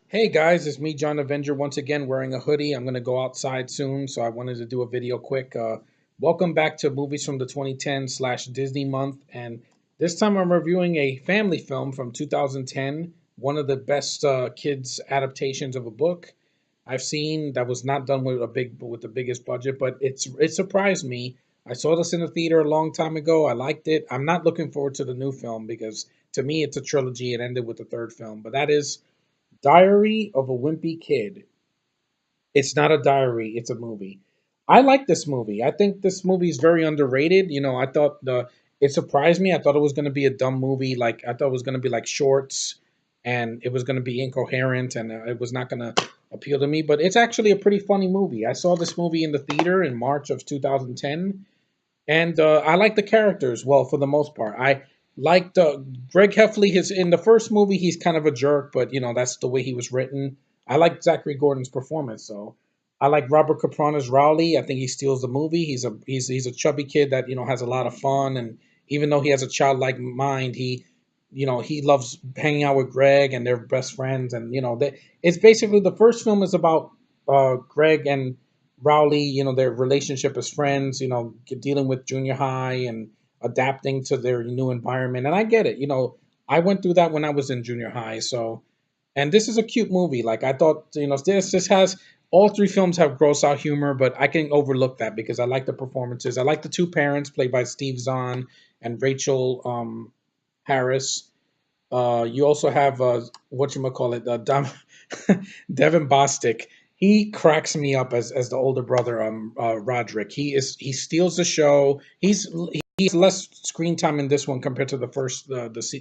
Hey guys, it's me, John Avenger, once again wearing a hoodie. I'm going to go outside soon, so I wanted to do a video quick. Welcome back to Movies from the 2010 slash Disney month. And this time I'm reviewing a family film from 2010, one of the best kids adaptations of a book I've seen that was not done with the biggest budget, but it surprised me. I saw this in the theater a long time ago. I liked it. I'm not looking forward to the new film because to me it's a trilogy. It ended with the third film, but that is Diary of a Wimpy Kid. It's not a diary, it's a movie. I like this movie. I think this movie is very underrated. I thought the it surprised me. I thought it was going to be a dumb movie. Like I thought it was going to be like shorts and it was going to be incoherent and it was not going to appeal to me, but it's actually a pretty funny movie. I saw this movie in the theater in March of 2010 and I like the characters. Well, for the most part, I liked Greg Heffley. His in the first movie, he's kind of a jerk, but that's the way he was written. I like Zachary Gordon's performance, so I like Robert Capron as Rowley. I think he steals the movie. He's a chubby kid that has a lot of fun, and even though he has a childlike mind, he loves hanging out with Greg, and they're best friends. And it's basically the first film is about Greg and Rowley, their relationship as friends, dealing with junior high and adapting to their new environment. And I get it. I went through that when I was in junior high. So, and this is a cute movie. Like I thought, this has all three films have gross out humor, but I can overlook that because I like the performances. I like the two parents played by Steve Zahn and Rachel Harris. You also have what you call it, Devin Bostick. He cracks me up as the older brother, Roderick. He steals the show. He's less screen time in this one compared to the first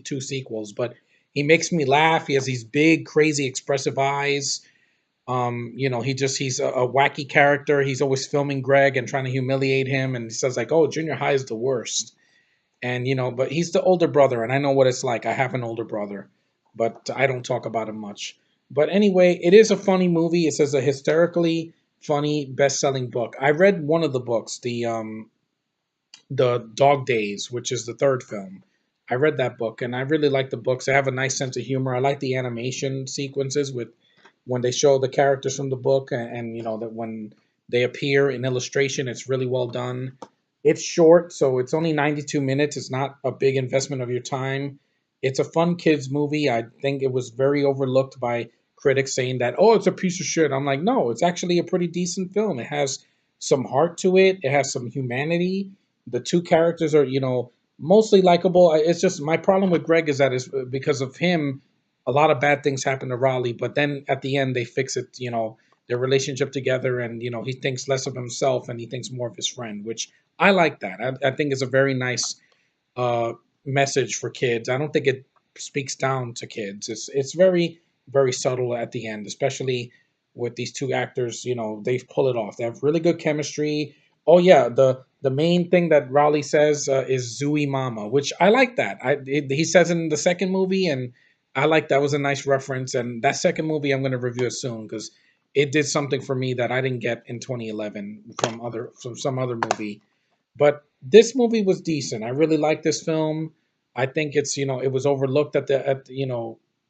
two sequels, but he makes me laugh. He has these big, crazy, expressive eyes. He's a wacky character. He's always filming Greg and trying to humiliate him, and he says like, "Oh, junior high is the worst." And but he's the older brother, and I know what it's like. I have an older brother, but I don't talk about him much. But anyway, it is a funny movie. It says a hysterically funny best-selling book. I read one of the books, the Dog Days, which is the third film. I read that book, and I really like the books. They have a nice sense of humor. I like the animation sequences with when they show the characters from the book, and that when they appear in illustration, it's really well done. It's short, so it's only 92 minutes. It's not a big investment of your time. It's a fun kids movie. I think it was very overlooked by critics saying that, oh, it's a piece of shit. I'm like, no, it's actually a pretty decent film. It has some heart to it. It has some humanity. The two characters are, mostly likable. It's just my problem with Greg is that is because of him, a lot of bad things happen to Raleigh, but then at the end they fix it, their relationship together, and he thinks less of himself and he thinks more of his friend, which I like that. I think it's a very nice uh, message for kids. I don't think it speaks down to kids. It's very very subtle at the end, especially with these two actors. They pull it off. They have really good chemistry. Oh yeah, the main thing that Raleigh says is "Zooey Mama," which I like that. He says it in the second movie, and I like that was a nice reference. And that second movie, I'm going to review it soon because it did something for me that I didn't get in 2011 from some other movie. But this movie was decent. I really like this film. I think it's it was overlooked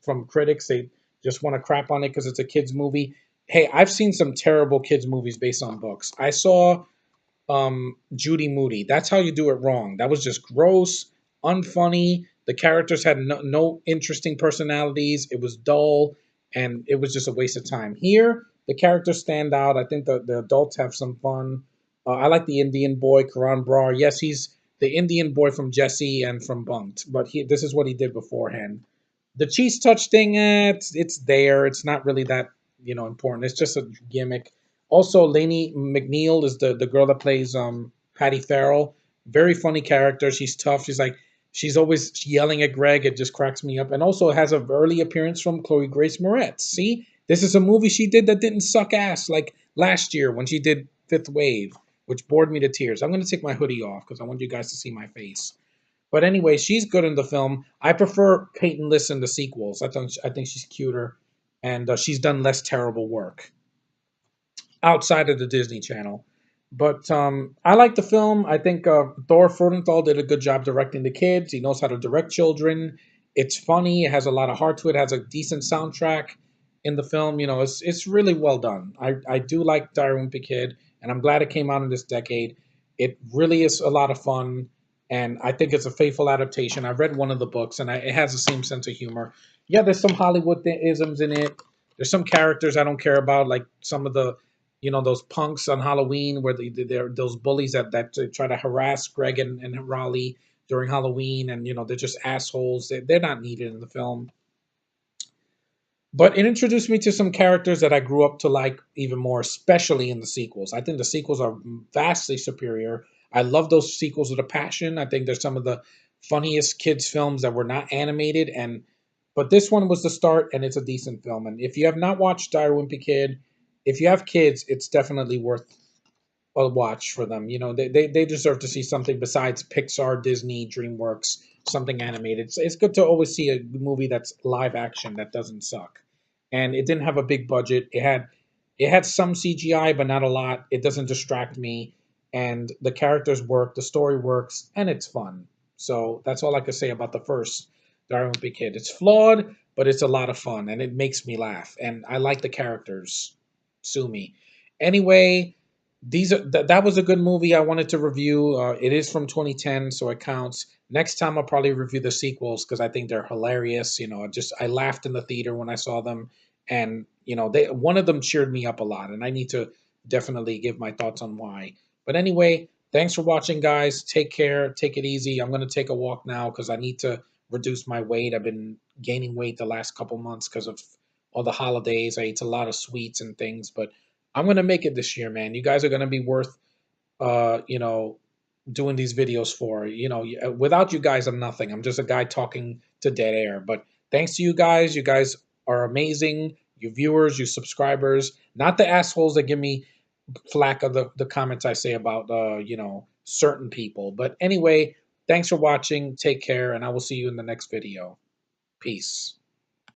from critics. They just want to crap on it because it's a kids movie. Hey, I've seen some terrible kids movies based on books. I saw Judy Moody. That's how you do it wrong. That was just gross, unfunny. The characters had no interesting personalities. It was dull, and it was just a waste of time. Here, the characters stand out. I think the adults have some fun. I like the Indian boy, Karan Brar. Yes, he's the Indian boy from Jesse and from Bunked, but this is what he did beforehand. The cheese touch thing, it's there. It's not really that important. It's just a gimmick. Also, Lainey McNeil is the girl that plays Patty Farrell. Very funny character. She's tough. She's always yelling at Greg. It just cracks me up. And also it has an early appearance from Chloe Grace Moretz. See, this is a movie she did that didn't suck ass like last year when she did Fifth Wave, which bored me to tears. I'm gonna take my hoodie off because I want you guys to see my face. But anyway, she's good in the film. I prefer Peyton List in the sequels. I think she's cuter, and she's done less terrible work outside of the Disney Channel. But I like the film. I think Thor Furtenthal did a good job directing the kids. He knows how to direct children. It's funny. It has a lot of heart to it. It has a decent soundtrack. in the film. You know, it's really well done. I do like Diary of a Wimpy Kid, and I'm glad it came out in this decade. It really is a lot of fun, and I think it's a faithful adaptation. I've read one of the books, and it has the same sense of humor. Yeah, there's some Hollywood isms in it. There's some characters I don't care about, like some of the, those punks on Halloween where they're those bullies that try to harass Greg and Raleigh during Halloween, and they're just assholes. They're not needed in the film. But it introduced me to some characters that I grew up to like even more, especially in the sequels. I think the sequels are vastly superior. I love those sequels with a passion. I think they're some of the funniest kids films that were not animated, and but this one was the start, and it's a decent film. And if you have not watched Dire Wimpy Kid, if you have kids, it's definitely worth a watch for them. They deserve to see something besides Pixar, Disney, DreamWorks, something animated. It's good to always see a movie that's live action that doesn't suck. And it didn't have a big budget. It had some CGI, but not a lot. It doesn't distract me, and the characters work, the story works, and it's fun. So that's all I can say about the first Darren Wimpy Kid. It's flawed, but it's a lot of fun, and it makes me laugh, and I like the characters. Sue me. Anyway, that was a good movie I wanted to review. It is from 2010, so it counts. Next time I'll probably review the sequels because I think they're hilarious. I laughed in the theater when I saw them, and they one of them cheered me up a lot, and I need to definitely give my thoughts on why. But anyway, thanks for watching, guys. Take care. Take it easy. I'm gonna take a walk now because I need to reduce my weight. I've been gaining weight the last couple months because of all the holidays. I ate a lot of sweets and things, but I'm gonna make it this year, man. You guys are gonna be worth, uh, you know, doing these videos for. Without you guys, I'm nothing. I'm just a guy talking to dead air. But thanks to you guys. You guys are amazing. You viewers, you subscribers, not the assholes that give me flack of the comments I say about, certain people. But anyway, thanks for watching. Take care, and I will see you in the next video. Peace.